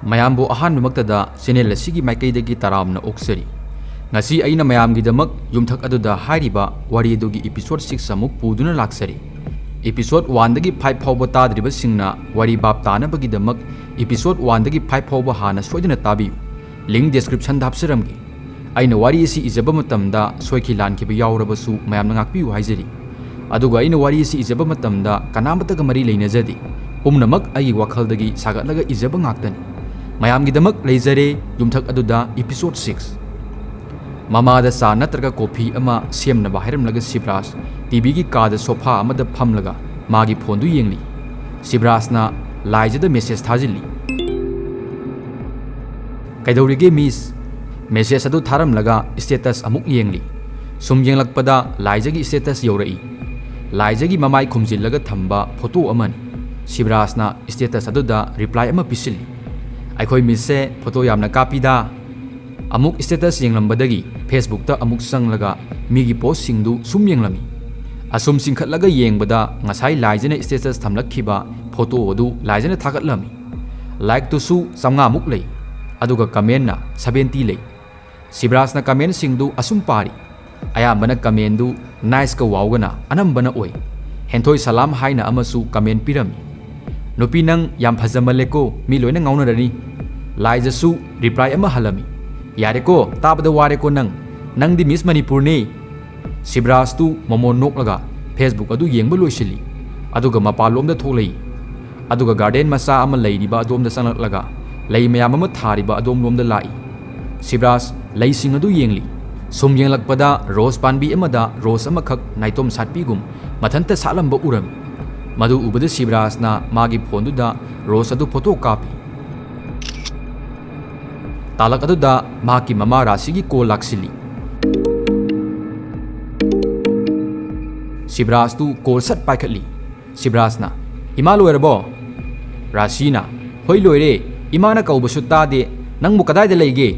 ꯃꯌꯥꯝꯕꯨ ꯑꯍꯥꯟꯕꯃꯛꯇꯗ ꯆꯦꯅꯦꯜ ꯑꯁꯤꯒꯤ ꯃꯥꯏꯀꯩꯗꯒꯤ ꯇꯔꯥꯝꯅ ꯑꯣꯛꯆꯔꯤ꯫ ꯉꯁꯤ ꯑꯩꯅ ꯃꯌꯥꯝꯒꯤꯗꯃꯛ ꯌꯨꯝꯊꯛ ꯑꯗꯨꯗ ꯍꯥꯏꯔꯤꯕ ꯋꯥꯔꯤ ꯑꯗꯨꯒꯤ ꯏꯄꯤꯁꯣꯗ 6 ꯑꯃꯨꯛ ꯄꯨꯗꯨꯅ ꯂꯥꯛꯆꯔꯤ꯫ ꯏꯄꯤꯁꯣꯗ 1ꯗꯒꯤ 5 ꯐꯥꯎꯕ ꯇꯥꯗ꯭ꯔꯤꯕꯁꯤꯡꯅ ꯋꯥꯔꯤ ꯚꯥꯞ ꯇꯥꯅꯕꯒꯤꯗꯃꯛ ꯏꯄꯤꯁꯣꯗ 1ꯗꯒꯤ 5 ꯐꯥꯎꯕ ꯍꯥꯟꯅ ꯁꯣꯏꯗꯅ ꯇꯥꯕꯤꯌꯨ꯫ ꯂꯤꯡꯛ ꯗꯤꯁꯀ꯭ꯔꯤꯞꯁꯟꯗ ꯍꯥꯞꯆꯔꯝꯒꯦ꯫ ꯑꯩꯅ ꯋꯥꯔꯤ ꯑꯁꯤ ꯏꯖꯕ ꯃꯇꯝꯗ ꯁꯣꯏꯈꯤ ꯂꯥꯟꯈꯤꯕ ꯌꯥꯎꯔꯕꯁꯨ ꯃꯌꯥꯝꯅ ꯉꯥꯛꯄꯤꯌꯨ ꯍꯥꯏꯖꯔꯤ꯫ ꯑꯗꯨꯒ ꯑꯩꯅ ꯋꯥꯔꯤ ꯑꯁꯤ ꯏꯖꯕ ꯃꯇꯝꯗ ꯀꯅꯥꯃꯠꯇꯒ ꯃꯔꯤ ꯂꯩꯅꯖꯗꯦ꯫ ꯄꯨꯝꯅꯃꯛ ꯑꯩꯒꯤ ꯋꯥꯈꯜꯗꯒꯤ ꯁꯥꯒꯠꯂꯒ ꯏꯖꯕ ꯉꯥꯛꯇꯅꯤ꯫ ꯃꯌꯥꯝꯒꯤꯗꯃꯛ ꯂꯩꯖꯔꯦ ꯌꯨꯝꯊꯛ ꯑꯗꯨꯗ ꯏꯄꯤꯁꯣꯗ 6꯫ ꯃꯃꯥꯗ ꯆꯥ ꯅꯠꯇ꯭ꯔꯒ ꯀꯣꯐꯤ ꯑꯃ ꯁꯦꯝꯅꯕ ꯍꯥꯏꯔꯝꯂꯒ ꯁꯤꯕ꯭ꯔꯥꯖ ꯇꯤꯚꯤꯒꯤ ꯀꯥꯗ ꯁꯣꯐꯥ ꯑꯃꯗ ꯐꯝꯂꯒ ꯃꯥꯒꯤ ꯐꯣꯟꯗꯨ ꯌꯦꯡꯂꯤ꯫ ꯁꯤꯕ꯭ꯔꯥꯖꯅ ꯂꯥꯏꯖꯗ ꯃꯦꯁꯦꯖ ꯊꯥꯖꯤꯜꯂꯤ꯫ ꯀꯩꯗꯧꯔꯤꯒꯦ ꯃꯤꯁ? ꯃꯦꯁꯦꯖ ꯑꯗꯨ ꯊꯥꯔꯝꯂꯒ ꯁ꯭ꯇꯦꯇꯁ ꯑꯃꯨꯛ ꯌꯦꯡꯂꯤ꯫ ꯁꯨꯝ ꯌꯦꯡꯂꯛꯄꯗ ꯂꯥꯏꯖꯒꯤ ꯁ꯭ꯇꯦꯇꯁ ꯌꯧꯔꯛꯏ꯫ ꯂꯥꯏꯖꯒꯤ ꯃꯃꯥꯏ ꯈꯨꯝꯖꯤꯜꯂꯒ ꯊꯝꯕ ꯐꯣꯇꯣ ꯑꯃꯅꯤ꯫ ꯁꯤꯕ꯭ꯔꯥꯖꯅ ꯁ꯭ꯇꯦꯇꯁ ꯑꯗꯨꯗ ꯔꯤꯄ꯭ꯂꯥꯏ ꯑꯃ ꯄꯤꯁꯤꯜꯂꯤ꯫ ꯑꯩꯈꯣꯏ ꯃꯤꯁꯁꯦ ꯐꯣꯇꯣ ꯌꯥꯝꯅ ꯀꯥꯞꯄꯤꯗ꯫ ꯑꯃꯨꯛ ꯁ꯭ꯇꯦꯇꯁ ꯌꯦꯡꯂꯝꯕꯗꯒꯤ ꯐꯦꯁꯕꯨꯛꯇ ꯑꯃꯨꯛ ꯆꯪꯂꯒ ꯃꯤꯒꯤ ꯄꯣꯁꯁꯤꯡꯗꯨ ꯁꯨꯝ ꯌꯦꯡꯂꯝꯃꯤ꯫ ꯑꯁꯨꯝ ꯆꯤꯡꯈꯠꯂꯒ ꯌꯦꯡꯕꯗ ꯉꯁꯥꯏ ꯂꯥꯏꯖꯅ ꯁ꯭ꯇꯦꯇꯁ ꯊꯝꯂꯛꯈꯤꯕ ꯐꯣꯇꯣ ꯑꯗꯨ ꯂꯥꯏꯖꯅ ꯊꯥꯒꯠꯂꯝꯃꯤ꯫ ꯂꯥꯏꯛꯇꯨꯁꯨ 500ꯃꯨꯛ ꯂꯩ, ꯑꯗꯨꯒ ꯀꯃꯦꯟꯅ 70 ꯂꯩ꯫ ꯁꯤꯕ꯭ꯔꯥꯖꯅ ꯀꯃꯦꯟꯁꯤꯡꯗꯨ ꯑꯁꯨꯝ ꯄꯥꯔꯤ꯫ ꯑꯌꯥꯝꯕꯅ ꯀꯃꯦꯟꯗꯨ ꯅꯥꯏꯁꯀ ꯋꯥꯎꯒꯅ ꯑꯅꯝꯕꯅ ꯑꯣꯏ꯫ ꯍꯦꯟꯊꯣꯏ ꯁꯂꯥꯝ ꯍꯥꯏꯅ ꯑꯃꯁꯨ ꯀꯃꯦꯟ ꯄꯤꯔꯝꯃꯤ꯫ ꯅꯨꯄꯤ ꯅꯪ ꯌꯥꯝ ꯐꯖꯃꯜꯂꯦꯀꯣ, ꯃꯤ ꯂꯣꯏꯅ ꯉꯥꯎꯅꯔꯅꯤ꯫ ꯂꯥꯏꯖꯁꯨ ꯔꯤꯄ꯭ꯂꯥꯏ ꯑꯃ ꯍꯜꯂꯝꯃꯤ꯫ ꯌꯥꯔꯦꯀꯣ, ꯇꯥꯕꯗ ꯋꯥꯔꯦꯀꯣ ꯅꯪꯗꯤ ꯃꯤꯁ ꯃꯅꯤꯄꯨꯔꯅꯤ꯫ ꯁꯤꯕ꯭ꯔꯥꯖꯇꯨ ꯃꯃꯣꯟ ꯅꯣꯛꯂꯒ ꯐꯦꯁꯕꯨꯛ ꯑꯗꯨ ꯌꯦꯡꯕ ꯂꯣꯏꯁꯤꯜꯂꯤ꯫ ꯑꯗꯨꯒ ꯃꯄꯥꯟꯂꯣꯝꯗ ꯊꯣꯛꯂꯛꯏ꯫ ꯑꯗꯨꯒ ꯒꯥꯔꯗꯦꯟ ꯃꯆꯥ ꯑꯃ ꯂꯩꯔꯤꯕ ꯑꯗꯣꯝꯗ ꯆꯪꯂꯛꯂꯒ ꯂꯩ ꯃꯌꯥꯝ ꯑꯃ ꯊꯥꯔꯤꯕ ꯑꯗꯣꯝꯂꯣꯝꯗ ꯂꯥꯛꯏ꯫ ꯁꯤꯕ꯭ꯔꯥꯖ ꯂꯩꯁꯤꯡ ꯑꯗꯨ ꯌꯦꯡꯂꯤ꯫ ꯁꯨꯝ ꯌꯦꯡꯂꯛꯄꯗ ꯔꯣꯁ ꯄꯥꯟꯕꯤ ꯑꯃꯗ ꯔꯣꯁ ꯑꯃꯈꯛ ꯅꯥꯏꯇꯣꯝ ꯁꯥꯠꯄꯤꯒꯨꯝ ꯃꯊꯟꯇ ꯁꯥꯠꯂꯝꯕ ꯎꯔꯝꯃꯤ꯫ ꯃꯗꯨ ꯎꯕꯗ ꯁꯤꯕ꯭ꯔꯥꯖꯅ ꯃꯥꯒꯤ ꯐꯣꯟꯗꯨꯗ ꯔꯣꯁ ꯑꯗꯨ ꯐꯣꯇꯣ ꯀꯥꯞꯄꯤ꯫ ꯇꯥꯂꯛ ꯑꯗꯨꯗ ꯃꯍꯥꯛꯀꯤ ꯃꯃꯥ ꯔꯥꯁꯤꯒꯤ ꯀꯣꯜ ꯂꯥꯛꯁꯤꯜꯂꯤ꯫ ꯁꯤꯕ꯭ꯔꯥꯖꯇꯨ ꯀꯣꯜ ꯁꯠ ꯄꯥꯏꯈꯠꯂꯤ꯫ ꯁꯤꯕ꯭ꯔꯥꯖꯅ ꯏꯃꯥ ꯂꯣꯏꯔꯕꯣ? ꯔꯥꯁꯤꯅ ꯍꯣꯏ ꯂꯣꯏꯔꯦ, ꯏꯃꯥꯅ ꯀꯧꯕꯁꯨ ꯇꯥꯗꯦ, ꯅꯪꯕꯨ ꯀꯗꯥꯏꯗ ꯂꯩꯒꯦ?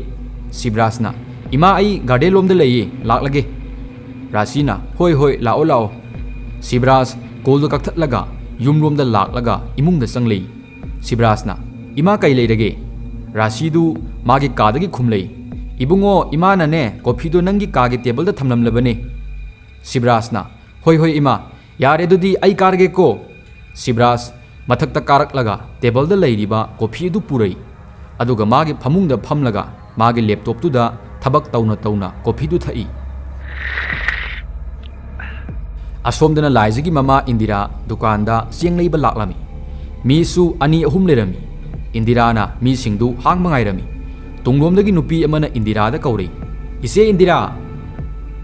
ꯁꯤꯕ꯭ꯔꯥꯖꯅ ꯏꯃꯥ ꯑꯩ ꯒꯥꯔꯗꯦꯟ ꯂꯣꯝꯗ ꯂꯩꯌꯦ, ꯂꯥꯛꯂꯒꯦ꯫ ꯔꯥꯁꯤꯅ ꯍꯣꯏ ꯍꯣꯏ ꯂꯥꯛꯑꯣ ꯂꯥꯛꯑꯣ꯫ ꯁꯤꯕ꯭ꯔꯥꯖ ꯀꯣꯜꯗꯨ ꯀꯛꯊꯠꯂꯒ ꯌꯨꯝꯂꯣꯝꯗ ꯂꯥꯛꯂꯒ ꯏꯃꯨꯡꯗ ꯆꯪꯂꯛꯏ꯫ ꯁꯤꯕ꯭ꯔꯥꯖꯅ ꯏꯃꯥ ꯀꯩ ꯂꯩꯔꯒꯦ? ꯔꯥꯁꯤꯗꯨ ꯃꯥꯒꯤ ꯀꯥꯗꯒꯤ ꯈꯨꯝꯂꯛꯏ꯫ ꯏꯕꯨꯡꯉꯣ ꯏꯃꯥꯅꯅꯦ ꯀꯣꯐꯤꯗꯨ ꯅꯪꯒꯤ ꯀꯥꯒꯤ ꯇꯦꯕꯜꯗ ꯊꯝꯂꯝꯂꯕꯅꯦ꯫ ꯁꯤꯕ꯭ꯔꯥꯖꯅ ꯍꯣꯏ ꯍꯣꯏ ꯏꯃꯥ, ꯌꯥꯔꯦ ꯑꯗꯨꯗꯤ ꯑꯩ ꯀꯥꯔꯒꯦꯀꯣ꯫ ꯁꯤꯕ꯭ꯔꯥꯖ ꯃꯊꯛꯇ ꯀꯥꯔꯛꯂꯒ ꯇꯦꯕꯜꯗ ꯂꯩꯔꯤꯕ ꯀꯣꯐꯤ ꯑꯗꯨ ꯄꯨꯔꯛꯏ꯫ ꯑꯗꯨꯒ ꯃꯥꯒꯤ ꯐꯃꯨꯡꯗ ꯐꯝꯂꯒ ꯃꯥꯒꯤ ꯂꯦꯞꯇꯣꯞꯇꯨꯗ ꯊꯕꯛ ꯇꯧꯅ ꯇꯧꯅ ꯀꯣꯐꯤꯗꯨ ꯊꯛꯏ꯫ ꯑꯁꯣꯝꯗꯅ ꯂꯥꯏꯖꯒꯤ ꯃꯃꯥ ꯏꯟꯗꯤꯔꯥ ꯗꯨꯀꯥꯟꯗ ꯆꯦꯡ ꯂꯩꯕ ꯂꯥꯛꯂꯝꯃꯤ꯫ ꯃꯤꯁꯨ 2-3 ꯂꯩꯔꯝꯃꯤ꯫ ꯏꯟꯗꯤꯔꯥꯅ ꯃꯤꯁꯤꯡꯗꯨ ꯍꯥꯡꯕ ꯉꯥꯏꯔꯝꯃꯤ꯫ ꯇꯨꯡꯂꯣꯝꯗꯒꯤ ꯅꯨꯄꯤ ꯑꯃꯅ ꯏꯟꯗꯤꯔꯥꯗ ꯀꯧꯔꯛꯏ꯫ ꯏꯆꯦ ꯏꯟꯗꯤꯔꯥ꯫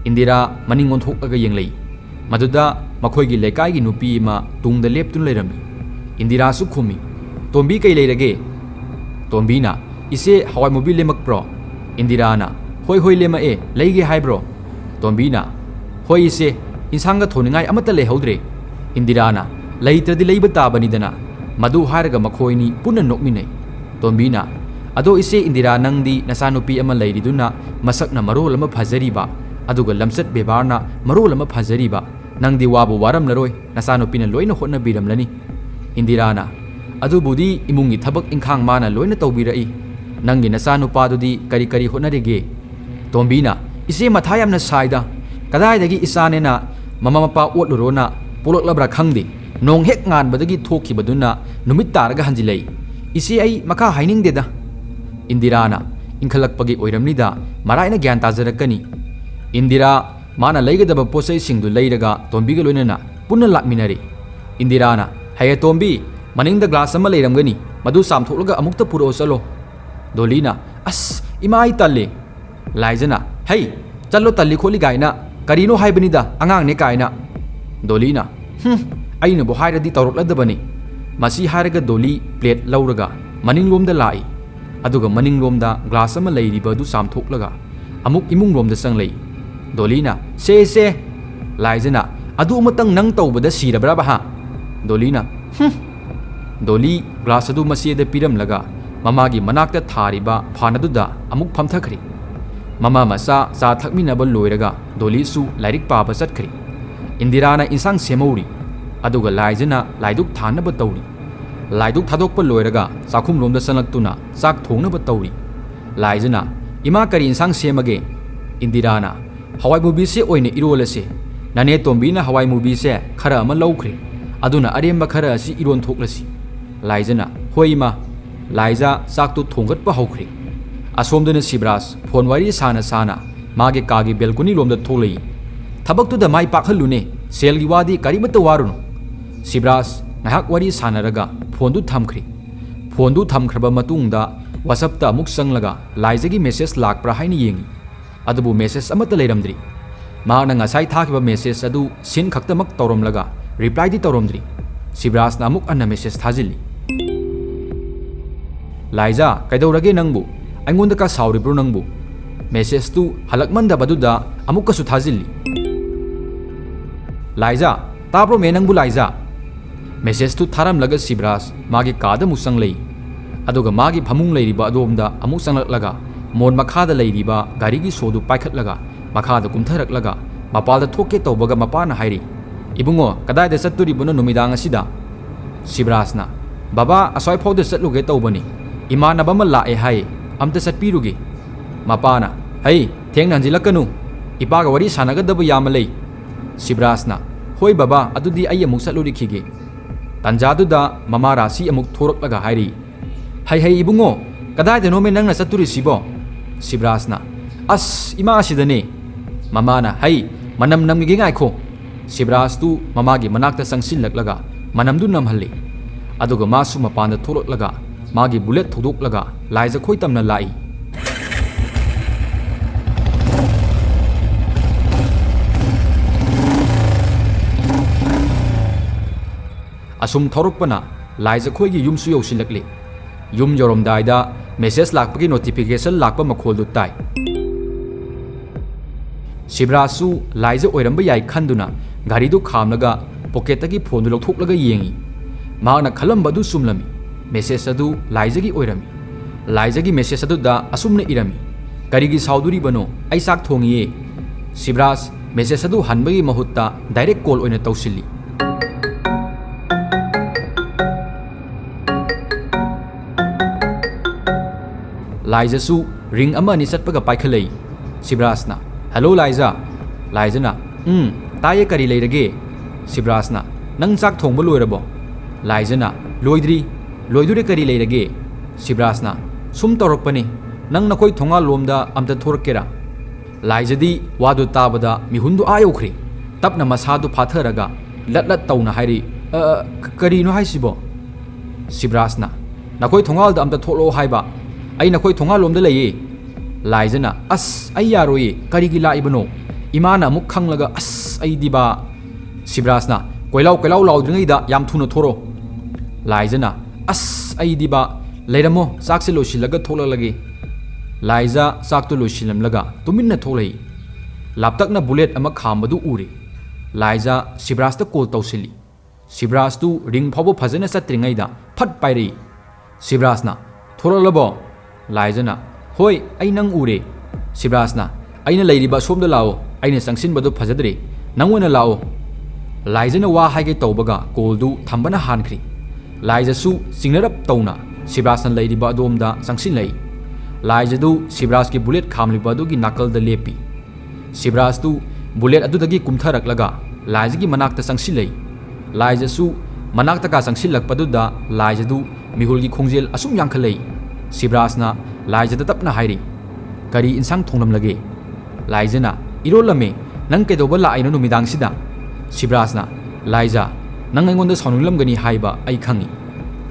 ꯏꯟꯗꯤꯔꯥ ꯃꯅꯤꯡ ꯑꯣꯟꯊꯣꯛꯂꯒ ꯌꯦꯡꯂꯛꯏ꯫ ꯃꯗꯨꯗ ꯃꯈꯣꯏꯒꯤ ꯂꯩꯀꯥꯏꯒꯤ ꯅꯨꯄꯤ ꯑꯃ ꯇꯨꯡꯗ ꯂꯦꯞꯇꯨꯅ ꯂꯩꯔꯝꯃꯤ꯫ ꯏꯟꯗꯤꯔꯥꯁꯨ ꯈꯨꯝꯃꯤ꯫ ꯇꯣꯝꯕꯤ ꯀꯩ ꯂꯩꯔꯒꯦ? ꯇꯣꯝꯕꯤꯅ ꯏꯆꯦ ꯍꯋꯥꯏ ꯃꯨꯕꯤ ꯂꯦꯝꯃꯛꯄ꯭ꯔꯣ? ꯏꯟꯗꯤꯔꯥꯅ ꯍꯣꯏ ꯍꯣꯏ ꯂꯦꯝꯃꯛꯑꯦ, ꯂꯩꯒꯦ ꯍꯥꯏꯕ꯭ꯔꯣ? ꯇꯣꯝꯕꯤꯅ ꯍꯣꯏ ꯏꯆꯦ, ꯏꯟꯁꯥꯡꯒ ꯊꯣꯡꯅꯤꯡꯉꯥই ꯑꯃꯠꯇ ꯂꯩꯍꯧꯗ꯭ꯔꯦ꯫ ꯏꯟꯗꯤꯔꯥꯅ ꯂꯩꯇ꯭ꯔꯗꯤ ꯂꯩꯕ ꯇꯥꯕꯅꯤꯗꯅ꯫ ꯃꯗꯨ ꯍꯥꯏꯔꯒ ꯃꯈꯣꯏꯅꯤ ꯄꯨꯟꯅ ꯅꯣꯛꯃꯤꯟꯅꯩ꯫ ꯇꯣꯝꯕꯤꯅ ꯑꯗꯣ ꯏꯆꯦ ꯏꯟꯗꯤꯔꯥ, ꯅꯪꯗꯤ ꯅꯆꯥꯅꯨꯄꯤ ꯑꯃ ꯂꯩꯔꯤꯗꯨꯅ ꯃꯁꯛꯅ ꯃꯔꯣꯜ ꯑꯃ ꯐꯖꯔꯤꯕ, ꯑꯗꯨꯒ ꯂꯝꯆꯠ ꯕꯦꯕꯥꯔꯅ ꯃꯔꯣꯜ ꯑꯃ ꯐꯖꯔꯤꯕ, ꯅꯪꯗꯤ ꯋꯥꯕꯨ ꯋꯥꯔꯝꯂꯔꯣꯏ, ꯅꯆꯥꯅꯨꯄꯤꯅ ꯂꯣꯏꯅ ꯍꯣꯠꯅꯕꯤꯔꯝꯂꯅꯤ꯫ ꯏꯟꯗꯤꯔꯥꯅ ꯑꯗꯨꯕꯨꯗꯤ ꯏꯃꯨꯡꯒꯤ ꯊꯕꯛ ꯏꯪꯈꯥꯡ ꯃꯥꯅ ꯂꯣꯏꯅ ꯇꯧꯕꯤꯔꯛꯏ꯫ ꯅꯪꯒꯤ ꯅꯆꯥꯅꯨꯄꯥꯗꯨꯗꯤ ꯀꯔꯤ ꯀꯔꯤ ꯍꯣꯠꯅꯔꯤꯒꯦ? ꯇꯣꯝꯕꯤꯅ ꯏꯆꯦ ꯃꯊꯥ ꯌꯥꯝꯅ ꯁꯥꯏꯗ, ꯀꯗꯥꯏꯗꯒꯤ ꯏꯆꯥꯅꯦꯅ ꯃꯃꯥ ꯃꯄꯥ ꯑꯣꯠꯂꯨꯔꯣꯅ ꯄꯣꯛꯂꯛꯂꯕ꯭ꯔꯥ ꯈꯪꯗꯦ, ꯅꯣꯡ ꯍꯦꯛ ꯉꯥꯟꯕꯗꯒꯤ ꯊꯣꯛꯈꯤꯕꯗꯨꯅ ꯅꯨꯃꯤꯠ ꯇꯥꯔꯒ ꯍꯟꯖꯤꯜꯂꯛꯏ꯫ ꯏꯆꯦ ꯑꯩ ꯃꯈꯥ ꯍꯥꯏꯅꯤꯡꯗꯦꯗ꯫ ꯏꯟꯗꯤꯔꯥꯅ ꯏꯟꯈꯠꯂꯛꯄꯒꯤ ꯑꯣꯏꯔꯝꯅꯤꯗ, ꯃꯔꯥꯏꯅ ꯒ꯭ꯌꯥꯟ ꯇꯥꯖꯔꯛꯀꯅꯤ꯫ ꯏꯟꯗꯤꯔꯥ ꯃꯥꯅ ꯂꯩꯒꯗꯕ ꯄꯣꯠꯆꯩꯁꯤꯡꯗꯨ ꯂꯩꯔꯒ ꯇꯣꯝꯕꯤꯒ ꯂꯣꯏꯅꯅ ꯄꯨꯟꯅ ꯂꯥꯛꯃꯤꯟꯅꯔꯤ꯫ ꯏꯟꯗꯤꯔꯥꯅ ꯍꯌꯦ ꯇꯣꯝꯕꯤ, ꯃꯅꯤꯡꯗ ꯒ꯭ꯂꯥꯁ ꯑꯃ ꯂꯩꯔꯝꯒꯅꯤ, ꯃꯗꯨ ꯆꯥꯝꯊꯣꯛꯂꯒ ꯑꯃꯨꯛꯇ ꯄꯨꯔꯛꯑꯣ ꯆꯠꯂꯣ꯫ ꯗꯣꯂꯤꯅ ꯑꯁ ꯏꯃꯥ ꯑꯩ ꯇꯜꯂꯦ꯫ ꯂꯥꯏꯖꯅ ꯍꯩ ꯆꯠꯂꯣ, ꯇꯜꯂꯤ ꯈꯣꯠꯂꯤ ꯀꯥꯏꯅ ꯀꯔꯤꯅꯣ ꯍꯥꯏꯕꯅꯤꯗ, ꯑꯉꯥꯡꯅꯦ ꯀꯥꯏꯅ꯫ ꯗꯣꯂꯤꯅ ꯑꯩꯅꯕꯨ ꯍꯥꯏꯔꯗꯤ ꯇꯧꯔꯛꯂꯗꯕꯅꯤ꯫ ꯃꯁꯤ ꯍꯥꯏꯔꯒ ꯗꯣꯂꯤ ꯄ꯭ꯂꯦꯠ ꯂꯧꯔꯒ ꯃꯅꯤꯡꯂꯣꯝꯗ ꯂꯥꯛꯏ꯫ ꯑꯗꯨꯒ ꯃꯅꯤꯡꯂꯣꯝꯗ ꯒ꯭ꯂꯥꯁ ꯑꯃ ꯂꯩꯔꯤꯕ ꯑꯗꯨ ꯆꯥꯝꯊꯣꯛꯂꯒ ꯑꯃꯨꯛ ꯏꯃꯨꯡꯂꯣꯝꯗ ꯆꯪꯂꯛꯏ꯫ ꯗꯣꯂꯤꯅ ꯁꯦ ꯂꯥꯏꯖꯅ ꯑꯗꯨ ꯑꯃꯇꯪ ꯅꯪ ꯇꯧꯕꯗ ꯁꯤꯔꯕ꯭ꯔꯥꯕ ꯍꯥ? ꯗꯣꯂꯤꯅ ꯗꯣꯂꯤ ꯒ꯭ꯂꯥꯁ ꯑꯗꯨ ꯃꯆꯦꯗ ꯄꯤꯔꯝꯂꯒ ꯃꯃꯥꯒꯤ ꯃꯅꯥꯛꯇ ꯊꯥꯔꯤꯕ ꯐꯥꯟ ꯑꯗꯨꯗ ꯑꯃꯨꯛ ꯐꯝꯊꯈ꯭ꯔꯤ꯫ ꯃꯃꯥ ꯃꯆꯥ ꯆꯥ ꯊꯛꯃꯤꯟꯅꯕ ꯂꯣꯏꯔꯒ ꯗꯣꯂꯤꯁꯨ ꯂꯥꯏꯔꯤꯛ ꯄꯥꯕ ꯆꯠꯈ꯭ꯔꯤ꯫ ꯏꯟꯗꯤꯔꯥꯅ ꯏꯟꯁꯥꯡ ꯁꯦꯝꯍꯧꯔꯤ꯫ ꯑꯗꯨꯒ ꯂꯥꯏꯖꯅ ꯂꯥꯏꯗꯨꯛ ꯊꯥꯅꯕ ꯇꯧꯔꯤ꯫ लाइदुक थादोकप लोइरगा चाखुम लोमदा सनलक्तुना चाक थोंगनब तौरी लाइजना इमा करी इंसांग सेमगे इंदिराना हवाई मुबी से ओइने इरोलसे नने तोंबीना हवाई मुबी से खरा अमा लौख्रे अदुना अरेंबा खरा असि इरोन थोकलसी लाइजना होइमा लाइजा चाकतु थोंगतप हौख्रे असोमदना शिवराज फोन वारी साना साना मागे कागे बेलकुनी लोमदा थोलई थबक्तुदा माई पाखलुने सेलगी वादी करीमत वारुनु शिवराज नाहक वारी सानरगा फोनदु थमख्रे फोनदु थमख्रबा मतुंगदा WhatsAppta अमुक संगलगा लाइजगी मेसेज लाकप्रा हाइना येंगी अदुबु मेसेज अमता लेरमद्री मागना ngasai थाखिबा मेसेज अदु सिन खक्तमक तौरमलगा रिप्लाई दि तौरमद्री शिवराजना अमुक अन्ना मेसेज थाजिल्ली लाइजा कैदौरगे नंगबु अइंगोंदा का साउरिब्रो नंगबु मेसेज तु हलकमंदबदुदा अमुकसु थाजिल्ली लाइजा ताब्रो मे नंगबु लाइजा मेसेज तु थारमलगा शिवराज मागे कादा मुसंग लई अदुगा मागी फमुंग लेरिबा अदोमदा अमुक संगलक्लगा मोन मखादा लेरिबा गारीगी सोदु पाइखतलगा मखादा कुमथरक्लगा मपालदा थोके तौबगा मपाना हाइरी इबुंगो कदायदा चत्तुरिबनो नुमिदांग असिदा शिवराजना बाबा असोय फौदा चत्लुगे तौबनी इमानबा मा लाए हाय अमता चत्पिरुगे मपाना हई थेंग हंजिलकनु इपागा वरी सानगदब याम लई शिवराजना होय बाबा अदुदी अय अमुक चत्लुरिखिगे तंजादुदा ममा राशि अमुक थोरक्लगा हाइरी हाय हाय इबुंगो कदायदनो मे नंगना चतुरिसिबो शिवराजना अस इमा सिदने ममाना हाय मनम नमगे गायखो शिवराज तु ममागी मनाक्ता संगसिलक्लगा मनमदु नमहल्ली अदुगा मासु मपानदा थोरक्लगा मागी बुलेट थोदोक्लगा लाइजा खोय तमना लाई असुम थोरक्पना लाइजा खोयगी युमसु यौसिलक्ली युम योरमदाइदा मेसेज लाकपगी नोटिफिकेशन लाकप मखोलदु ताई शिवराजसु लाइजा ओइरंबा याई खंदुना गारीदु खामलगा पॉकेटगी फोनदु लौथोक्लगा येंगी मागना खलंबदु सुमलमी मेसेज अदु लाइजागी ओइरमी लाइजागी मेसेज अदुदा असुमना इरमी करीगी साउदुरी बनो आई साक थोंगिये शिवराज मेसेज अदु हनबगी महुत्ता डायरेक्ट कॉल ओइना तौसिल्ली लाइजासु रिंग अमा नि चटपगा पाइखलई शिवराजना हेलो लाइजा लाइजना ताये करी लेरगे शिवराजना नंग चाक थोंबो लोइरबो लाइजना लोइदुरे करी लेरगे शिवराजना सुम तौरकपने नंग नखोय थोंगा लोमदा अमता थोरकेरा लाइजदी वादु ताबदा मिहुंदु आयोख्रे तपना मसादु फाथरगा लट तौना हाइरी करीनो हाइसिबो शिवराजना नखोय थोंगालदा अमता थोलो हाइबा आई नखोय थोंगा लोमदा लइये लाइजना अस आई यारोये करीगी लाइबनो इमाना अमुक खंगलगा अस आई दिबा शिवराजना कोइलाउ लाउद्रिङैदा याम थुना थोरो लाइजना अस आई दिबा लेरमो चाकसे लोसिलगा थोललगे लाइजा चाकतु लोसिलमलगा तुमिन्ना थोलई लापतकना बुलेट अमा खामबदु उरे लाइजा शिवराजता कॉल तौसिली शिवराजतु रिंग फावबो फजना चत्रिङैदा फट पाइरई शिवराजना थोरलबो लाइजना होय आई नंग उरे शिवराजना आइना लेरिबा सोमदा लाओ आइना संगसिनबदु फजद्रे नंगोना लाओ लाइजना वा हाइगे तौबगा कॉलदु थंबना हानख्री लाइजसु सिंगनरप तौना शिवराजना लेरिबा अदोमदा संगसिनलई लाइजदु शिवराज की बुलेट खामलिबदुगी नाकलदा लेपी शिवराजतु बुलेट अदुदगी कुमथरक्लगा लाइजगी मनाक्ता संगसिलई लाइजसु मनाक्ता का संगसिलक्पदुदा लाइजदु मिहुलगी खोंजेल असुम यांखलई शिवराजना लाइजदा तपना हाइरी करी इंसांग थोंगलमलगे लाइजना इरोलमे नंग केदोबा लाइनो नुमिदांगसिदा शिवराजना लाइजा नंग अइंगोंदा साउनिंगलमगनी हाइबा आई खंगी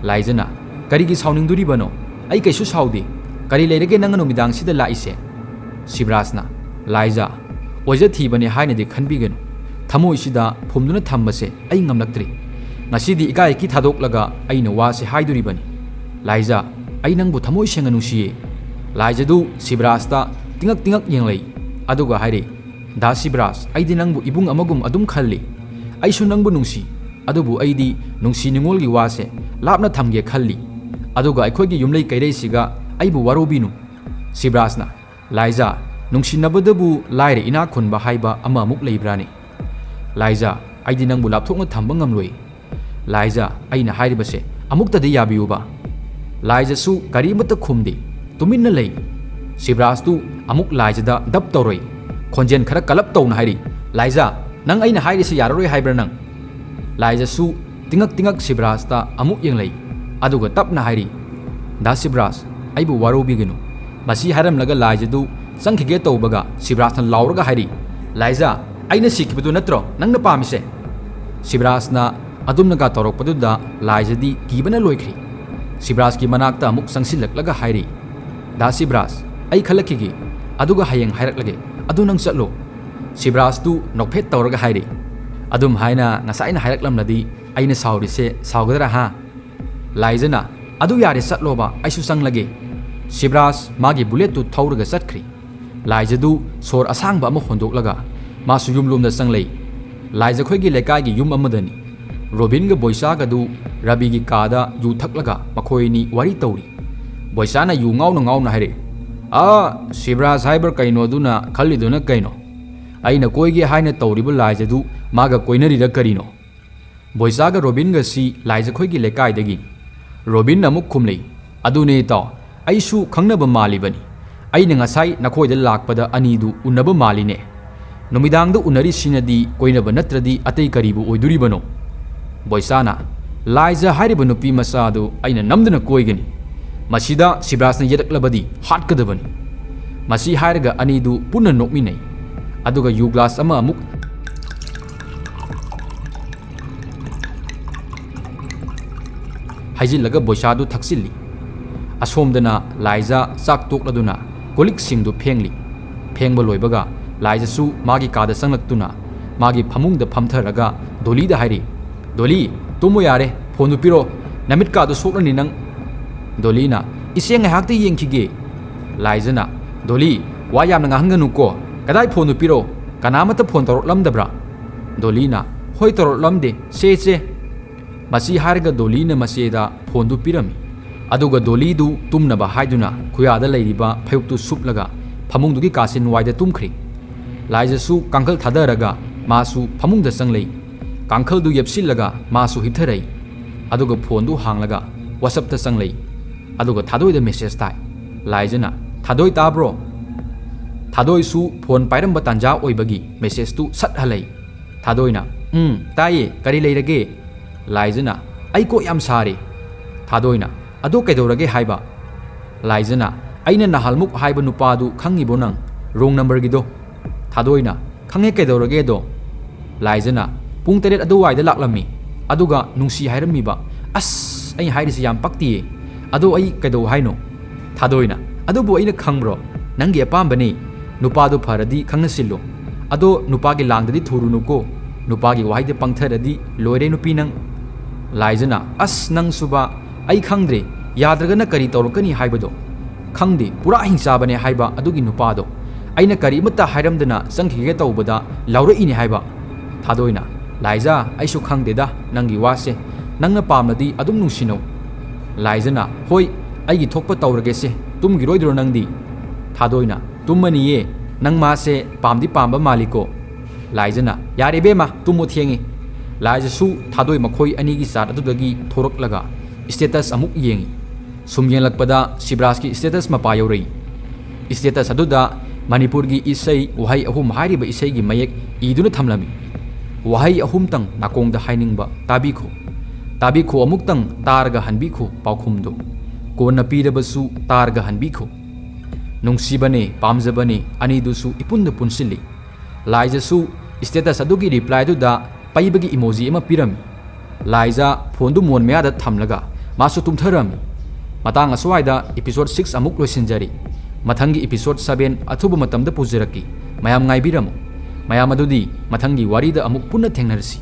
लाइजना करीगी साउनिंगदुरिबनो आई कैसु साउदे करी लेरगे नंग नुमिदांगसिदा लाइसे शिवराजना लाइजा ओजा थीबने हाइनदि खनबिगनु थमोइसिदा फुमदुना थंबसे आई ngamlaktre ngasidi ikai ki thadokलाga aina wase haiduribani लाइजा आई नंगबु थमोइ सेंगा नुसिये लाइजदु शिवराजता tingak yenglei aduga haire da Shivraj आइदि नंगबु इबुंग अमगुम अदुम खल्ली आइसु नंगबु नुंसी अदुबु आइदि नुंसी निंगोलगी वासे लापना थमगे खल्ली अदुगा अखोइगी युमलै कैरेसिगा आइबु वारोबिनु शिवराजना लाइजा नुंसी नबदबु लाइरे इना खुनबा हाइबा अमा अमुक लेब्रानी लाइजा आइदि नंगबु लापथोकना थंबा ngamloi लाइजा आइना हाइरिबसे ꯑꯃꯨꯛꯇꯗꯤ ꯌꯥꯕꯤꯌꯨꯕ ꯂꯥꯏꯖꯁꯨ ꯀꯔꯤꯃꯠꯇ ꯈꯨꯝꯗꯦ ꯇꯨꯃꯤꯟꯅ ꯂꯩ ꯁꯤꯕ꯭ꯔꯥꯖꯇꯨ ꯑꯃꯨꯛ ꯂꯥꯏꯖꯗ ꯗꯞ ꯇꯧꯔꯣꯏ ꯈꯣꯟꯖꯦꯜ ꯈꯔ ꯀꯂꯞ ꯇꯧꯅ ꯍꯥꯏꯔꯤ ꯂꯥꯏꯖ ꯅꯪ ꯑꯩꯅ ꯍꯥꯏꯔꯤꯁꯤ ꯌꯥꯔꯔꯣꯏ ꯍꯥꯏꯕ꯭ꯔꯥ ꯅꯪ ꯂꯥꯏꯖꯁꯨ ꯇꯤꯡꯉꯛ ꯁꯤꯕ꯭ꯔꯥꯖꯇ ꯑꯃꯨꯛ ꯌꯦꯡꯂꯩ ꯑꯗꯨꯒ ꯇꯞꯅ ꯍꯥꯏꯔꯤ ꯗꯥ ꯁꯤꯕ꯭ꯔꯥꯖ ꯑꯩꯕꯨ ꯋꯥꯔꯧꯕꯤꯒꯅꯨ ꯃꯁꯤ ꯍꯥꯏꯔꯝꯂꯒ ꯂꯥꯏꯖꯗꯨ ꯆꯪꯈꯤꯒꯦ ꯇꯧꯕꯒ ꯁꯤꯕ꯭ꯔꯥꯖꯅ ꯂꯥꯎꯔꯒ ꯍꯥꯏꯔꯤ ꯂꯥꯏꯖ ꯑꯩꯅ ꯁꯤꯈꯤꯕꯗꯨ ꯅꯠꯇ꯭ꯔꯣ ꯅꯪꯅ ꯄꯥꯝꯃꯤꯁꯦ ꯁꯤꯕ꯭ꯔꯥꯖꯅ ꯑꯗꯨꯝꯅꯒ ꯇꯧꯔꯛꯄꯗꯨꯗ ꯂꯥꯏꯖꯗꯤ ꯀꯤꯕꯅ ꯂꯣꯏꯈ꯭ꯔꯤ ꯁꯤꯕ꯭ꯔꯥꯖꯀꯤ ꯃꯅꯥꯛꯇ ꯑꯃꯨꯛ ꯆꯪꯁꯤꯜꯂꯛꯂꯒ ꯍꯥꯏꯔꯤ ꯗꯥ ꯁꯤꯕ꯭ꯔꯥꯖ ꯑꯩ ꯈꯜꯂꯛꯈꯤꯒꯦ ꯑꯗꯨꯒ ꯍꯌꯦꯡ ꯍꯥꯏꯔꯛꯂꯒꯦ ꯑꯗꯨ ꯅꯪ ꯆꯠꯂꯣ ꯁꯤꯕ꯭ꯔꯥꯖꯇꯨ ꯅꯣꯛꯐꯦꯠ ꯇꯧꯔꯒ ꯍꯥꯏꯔꯤ ꯑꯗꯨꯝ ꯍꯥꯏꯅ ꯉꯁꯥꯏꯅ ꯍꯥꯏꯔꯛꯂꯝꯂꯗꯤ ꯑꯩꯅ ꯁꯥꯎꯔꯤꯁꯦ ꯁꯥꯎꯒꯗ꯭ꯔꯥ ꯍꯥ ꯂꯥꯏꯖꯅ ꯑꯗꯨ ꯌꯥꯔꯦ ꯆꯠꯂꯣꯕ ꯑꯩꯁꯨ ꯆꯪꯂꯒꯦ ꯁꯤꯕ꯭ꯔꯥꯖ ꯃꯥꯒꯤ ꯕꯨꯂꯦꯠꯇꯨ ꯊꯧꯔꯒ ꯆꯠꯈ꯭ꯔꯤ ꯂꯥꯏꯖꯗꯨ ꯁꯣꯔ ꯑꯁꯥꯡꯕ ꯑꯃ ꯍꯣꯟꯗꯣꯛꯂꯒ ꯃꯥꯁꯨ ꯌꯨꯝꯂꯣꯝꯗ ꯆꯪꯂꯩ ꯂꯥꯏꯖꯈꯣꯏꯒꯤ ꯂꯩꯀꯥꯏꯒꯤ ꯌꯨꯝ ꯑꯃꯗꯅꯤ ꯔꯣꯕꯤꯟꯒ ꯕꯣꯏꯆꯥꯒꯗꯨ ꯔꯕꯤꯒꯤ ꯀꯥꯗ ꯌꯨ ꯊꯛꯂꯒ ꯃꯈꯣꯏꯅꯤ ꯋꯥꯔꯤ ꯇꯧꯔꯤ ꯕꯣꯏꯆꯥꯅ ꯌꯨ ꯉꯥꯎꯅ ꯍꯥꯏꯔꯦ ꯁꯤꯕ꯭ꯔꯥꯖ ꯍꯥꯏꯕ꯭ꯔꯥ ꯀꯩꯅꯣꯗꯨꯅ ꯈꯜꯂꯤꯗꯨꯅ ꯀꯩꯅꯣ ꯑꯩꯅ ꯀꯣꯏꯒꯦ ꯍꯥꯏꯅ ꯇꯧꯔꯤꯕ ꯂꯥꯏꯖꯗꯨ ꯃꯥꯒ ꯀꯣꯏꯅꯔꯤꯔ ꯀꯔꯤꯅꯣ ꯕꯣꯏꯆꯥꯒ ꯔꯣꯕꯤꯟꯒꯁꯤ ꯂꯥꯏꯖꯈꯣꯏꯒꯤ ꯂꯩꯀꯥꯏꯗꯒꯤ ꯔꯣꯕꯤꯟꯅ ꯑꯃꯨꯛ ꯈꯨꯝꯂꯩ ꯑꯗꯨꯅꯦ ꯏꯇꯥꯎ ꯑꯩꯁꯨ ꯈꯪꯅꯕ ꯃꯥꯜꯂꯤꯕꯅꯤ ꯑꯩꯅ ꯉꯁꯥꯏ ꯅꯈꯣꯏꯗ ꯂꯥꯛꯄꯗ ꯑꯅꯤꯗꯨ ꯎꯟꯅꯕ ꯃꯥꯜꯂꯤꯅꯦ ꯅꯨꯃꯤꯗꯥꯡꯗ ꯎꯟꯅꯔꯤꯁꯤꯅꯗꯤ ꯀꯣꯏꯅꯕ ꯅꯠꯇ꯭ꯔꯗꯤ ꯑꯇꯩ ꯀꯔꯤꯕꯨ ꯑꯣꯏꯗꯣꯔꯤꯕꯅꯣ ꯕꯣꯏꯆꯥꯅ ꯂꯥꯏꯖ ꯍꯥꯏꯔꯤꯕ ꯅꯨꯄꯤ ꯃꯆꯥꯗꯨ ꯑꯩꯅ ꯅꯝꯗꯅ ꯀꯣꯏꯒꯅꯤ ꯃꯁꯤꯗ ꯁꯤꯕ꯭ꯔꯥꯖꯅ ꯌꯦꯠꯂꯛꯂꯕꯗꯤ ꯍꯥꯠꯀꯗꯕꯅꯤ ꯃꯁꯤ ꯍꯥꯏꯔꯒ ꯑꯅꯤꯗꯨ ꯄꯨꯟꯅ ꯅꯣꯛꯃꯤꯟꯅꯩ ꯑꯗꯨꯒ ꯌꯨ ꯒ꯭ꯂꯥꯁ ꯑꯃ ꯑꯃꯨꯛ ꯍꯩꯖꯤꯜꯂꯒ ꯕꯣꯏꯆꯥꯗꯨ ꯊꯛꯆꯤꯜꯂꯤ ꯑꯁꯣꯝꯗꯅ ꯂꯥꯏꯖ ꯆꯥꯛ ꯇꯣꯛꯂꯗꯨꯅ ꯀꯣꯜꯂꯤꯛꯁꯤꯡꯗꯨ ꯐꯦꯡꯂꯤ ꯐꯦꯡꯕ ꯂꯣꯏꯕꯒ ꯂꯥꯏꯖꯁꯨ ꯃꯥꯒꯤ ꯀꯥꯗ ꯆꯪꯂꯛꯇꯨꯅ ꯃꯥꯒꯤ ꯐꯃꯨꯡꯗ ꯐꯝꯊꯔꯒ ꯗꯣꯂꯤꯗ ꯍꯥꯏꯔꯤ ꯗꯣꯂꯤ ꯇꯨꯝꯃꯨ ꯌꯥꯔꯦ ꯐꯣꯟꯗꯨ ꯄꯤꯔꯣ ꯅꯃꯤꯠꯀꯥꯗꯨ ꯁꯣꯛꯂꯅꯤ ꯅꯪ ꯗꯣꯂꯤꯅ ꯏꯆꯦ ꯉꯥꯏꯍꯥꯛꯇ ꯌꯦꯡꯈꯤꯒꯦ ꯂꯥꯏꯖꯅ ꯗꯣꯂꯤ ꯋꯥ ꯌꯥꯝꯅ ꯉꯥꯡꯍꯟꯒꯅꯨꯀꯣ ꯀꯗꯥꯏ ꯐꯣꯟꯗꯨ ꯄꯤꯔꯣ ꯀꯅꯥꯃꯠꯇ ꯐꯣꯟ ꯇꯧꯔꯛꯂꯝꯗꯕ꯭ꯔꯥ ꯗꯣꯂꯤꯅ ꯍꯣꯏ ꯇꯧꯔꯛꯂꯝꯗꯦ ꯆꯦ ꯃꯁꯤ ꯍꯥꯏꯔꯒ ꯗꯣꯂꯤꯅ ꯃꯆꯦꯗ ꯐꯣꯟꯗꯨ ꯄꯤꯔꯝꯃꯤ ꯑꯗꯨꯒ ꯗꯣꯂꯤꯗꯨ ꯇꯨꯝꯅꯕ ꯍꯥꯏꯗꯨꯅ ꯈꯨꯌꯥꯗ ꯂꯩꯔꯤꯕ ꯐꯩꯌꯨꯞꯇꯨ ꯁꯨꯞꯂꯒ ꯐꯃꯨꯡꯗꯨꯒꯤ ꯀꯥꯆꯤꯟ ꯋꯥꯏꯗ ꯇꯨꯝꯈ꯭ꯔꯤ ꯂꯥꯏꯖꯁꯨ ꯀꯥꯡꯈꯜ ꯊꯥꯗꯔꯒ ꯃꯥꯁꯨ ꯐꯃꯨꯡꯗ ꯆꯪꯂꯩ ꯀꯥꯡꯈꯜꯗꯨ ꯌꯦꯞꯁꯤꯜꯂꯒ ꯃꯥꯁꯨ ꯍꯤꯞꯊꯔꯩ ꯑꯗꯨꯒ ꯐꯣꯟꯗꯨ ꯍꯥꯡꯂꯒ ꯋꯥꯆꯞꯇ ꯆꯪꯂꯩ ꯑꯗꯨꯒ ꯊꯥꯗꯣꯏꯗ ꯃꯦꯁꯦꯖ ꯇꯥꯏ ꯂꯥꯏꯖꯅ ꯊꯥꯗꯣꯏ ꯇꯥꯕ꯭ꯔꯣ ꯊꯥꯗꯣꯏꯁꯨ ꯐꯣꯟ ꯄꯥꯏꯔꯝꯕ ꯇꯥꯟꯖꯥ ꯑꯣꯏꯕꯒꯤ ꯃꯦꯁꯦꯖꯇꯨ ꯁꯠ ꯍꯜꯂꯩ ꯊꯥꯗꯣꯏꯅ ꯇꯥꯏꯌꯦ ꯀꯔꯤ ꯂꯩꯔꯒꯦ ꯂꯥꯏꯖꯅ ꯑꯩ ꯀꯣꯛ ꯌꯥꯝ ꯁꯥꯔꯦ ꯊꯥꯗꯣꯏꯅ ꯑꯗꯣ ꯀꯩꯗꯧꯔꯒꯦ ꯍꯥꯏꯕ ꯂꯥꯏꯖꯅ ꯑꯩꯅ ꯅꯍꯥꯜꯃꯨꯛ ꯍꯥꯏꯕ ꯅꯨꯄꯥꯗꯨ ꯈꯪꯉꯤꯕꯣ ꯅꯪ ꯔꯣꯡ ꯅꯝꯕꯔꯒꯤꯗꯣ ꯊꯥꯗꯣꯏꯅ ꯈꯪꯉꯦ ꯀꯩꯗꯧꯔꯒꯦꯗꯣ ꯂꯥꯏꯖꯅ ꯄꯨꯡ 7 ꯑꯗꯨꯋꯥꯏꯗ ꯂꯥꯛꯂꯝꯃꯤ ꯑꯗꯨꯒ ꯅꯨꯡꯁꯤ ꯍꯥꯏꯔꯝꯃꯤꯕ ꯑꯁ ꯑꯩ ꯍꯥꯏꯔꯤꯁꯤ ꯌꯥꯝ ꯄꯛꯇꯤꯌꯦ ꯑꯗꯣ ꯑꯩ ꯀꯩꯗꯧ ꯍꯥꯏꯅꯣ ꯊꯥꯗꯣꯏꯅ ꯑꯗꯨꯕꯨ ꯑꯩꯅ ꯈꯪꯕ꯭ꯔꯣ ꯅꯪꯒꯤ ꯑꯄꯥꯝꯕꯅꯤ ꯅꯨꯄꯥꯗꯨ ꯐꯔꯗꯤ ꯈꯪꯅꯁꯤꯜꯂꯣ ꯑꯗꯣ ꯅꯨꯄꯥꯒꯤ ꯂꯥꯡꯗꯗꯤ ꯊꯨꯔꯨꯅꯨꯀꯣ ꯅꯨꯄꯥꯒꯤ ꯋꯥꯍꯩꯗ ꯄꯪꯊꯔꯗꯤ ꯂꯣꯏꯔꯦ ꯅꯨꯄꯤ ꯅꯪ ꯂꯥꯏꯖꯅ ꯑꯁ ꯅꯪ ꯁꯨꯕ ꯑꯩ ꯈꯪꯗ꯭ꯔꯦ ꯌꯥꯗ꯭ꯔꯒꯅ ꯀꯔꯤ ꯇꯧꯔꯛꯀꯅꯤ ꯍꯥꯏꯕꯗꯣ ꯈꯪꯗꯦ ꯄꯨꯔꯥ ꯍꯤꯡꯆꯥꯕꯅꯦ ꯍꯥꯏꯕ ꯑꯗꯨꯒꯤ ꯅꯨꯄꯥꯗꯣ ꯑꯩꯅ ꯀꯔꯤꯃꯠꯇ ꯍꯥꯏꯔꯝꯗꯅ ꯆꯪꯈꯤꯒꯦ ꯇꯧꯕꯗ ꯂꯥꯎꯔꯛꯏꯅꯦ ꯍꯥꯏꯕ ꯊꯥꯗꯣꯏꯅ ꯂꯥꯏꯖ ꯑꯩꯁꯨ ꯈꯪꯗꯦꯗ ꯅꯪꯒꯤ ꯋꯥꯁꯦ ꯅꯪꯅ ꯄꯥꯝꯂꯗꯤ ꯑꯗꯨꯝ ꯅꯨꯡꯁꯤꯅꯧ ꯂꯥꯏꯖꯅ ꯍꯣꯏ ꯑꯩꯒꯤ ꯊꯣꯛꯄ ꯇꯧꯔꯒꯦꯁꯦ ꯇꯨꯝꯒꯤꯔꯣꯏꯗ꯭ꯔꯣ ꯅꯪꯗꯤ ꯊꯥꯗꯣꯏꯅ ꯇꯨꯝꯃꯅꯤꯌꯦ ꯅꯪ ꯃꯥꯁꯦ ꯄꯥꯝꯗꯤ ꯄꯥꯝꯕ ꯃꯥꯜꯂꯤꯀꯣ ꯂꯥꯏꯖꯅ ꯌꯥꯔꯦ ꯕꯦꯝꯃ ꯇꯨꯝꯃꯨ ꯊꯦꯡꯉꯤ ꯂꯥꯏꯖꯁꯨ ꯊꯥꯗꯣꯏ ꯃꯈꯣꯏ ꯑꯅꯤꯒꯤ ꯆꯥꯠ ꯑꯗꯨꯗꯒꯤ ꯊꯣꯔꯛꯂꯒ ꯁ꯭ꯇꯦꯇꯁ ꯑꯃꯨꯛ ꯌꯦꯡꯉꯤ ꯁꯨꯝ ꯌꯦꯡꯂꯛꯄꯗ ꯁꯤꯕ꯭ꯔꯥꯖꯀꯤ ꯁ꯭ꯇꯦꯇꯁ ꯃꯄꯥ ꯌꯧꯔꯛꯏ ꯁ꯭ꯇꯦꯇꯁ ꯑꯗꯨꯗ ꯃꯅꯤꯄꯨꯔꯒꯤ ꯏꯁꯩ ꯋꯥꯍꯩ 3 ꯍꯥꯏꯔꯤꯕ ꯏꯁꯩꯒꯤ ꯃꯌꯦꯛ ꯏꯗꯨꯅ ꯊꯝꯂꯝꯃꯤ ꯋꯥꯍꯩ 3ꯇꯪ ꯅꯥꯀꯣꯡꯗ ꯍꯥꯏꯅꯤꯡꯕ ꯇꯥꯕꯤꯈꯣ ꯑꯃꯨꯛꯇꯪ ꯇꯥꯔꯒ ꯍꯟꯕꯤꯈꯣ ꯄꯥꯎꯈꯨꯝꯗꯨ ꯀꯣꯟꯅ ꯄꯤꯔꯕꯁꯨ ꯇꯥꯔꯒ ꯍꯟꯕꯤꯈꯣ ꯅꯨꯡꯁꯤꯕꯅꯦ ꯄꯥꯝꯖꯕꯅꯦ ꯑꯅꯤꯗꯨꯁꯨ ꯏꯄꯨꯟꯗ ꯄꯨꯟꯁꯤꯜꯂꯤ ꯂꯥꯏꯖꯁꯨ ꯁ꯭ꯇꯦꯇꯁ ꯑꯗꯨꯒꯤ ꯔꯤꯄ꯭ꯂꯥꯏꯗꯨꯗ ꯄꯩꯕꯒꯤ ꯏꯃꯣꯖꯤ ꯑꯃ ꯄꯤꯔꯝꯃꯤ ꯂꯥꯏꯖ ꯐꯣꯟꯗꯨ ꯃꯣꯟ ꯃꯌꯥꯗ ꯊꯝꯂꯒ ꯃꯥꯁꯨ ꯇꯨꯝꯊꯔꯝꯃꯤ ꯃꯇꯥꯡ ꯑꯁ꯭ꯋꯥꯏꯗ ꯏꯄꯤꯁꯣꯗ 6 ꯑꯃꯨꯛ ꯂꯣꯏꯁꯤꯟꯖꯔꯤ ꯃꯊꯪꯒꯤ ꯏꯄꯤꯁꯣꯗ 7 ꯑꯊꯨꯕ ꯃꯇꯝꯗ ꯄꯨꯖꯔꯛꯀꯤ ꯃꯌꯥꯝ ꯉꯥꯏꯕꯤꯔꯝꯃꯨ ꯃꯌꯥꯝ ꯑꯗꯨꯗꯤ ꯃꯊꯪꯒꯤ ꯋꯥꯔꯤꯗ ꯑꯃꯨꯛ ꯄꯨꯟꯅ ꯊꯦꯡꯅꯔꯁꯤ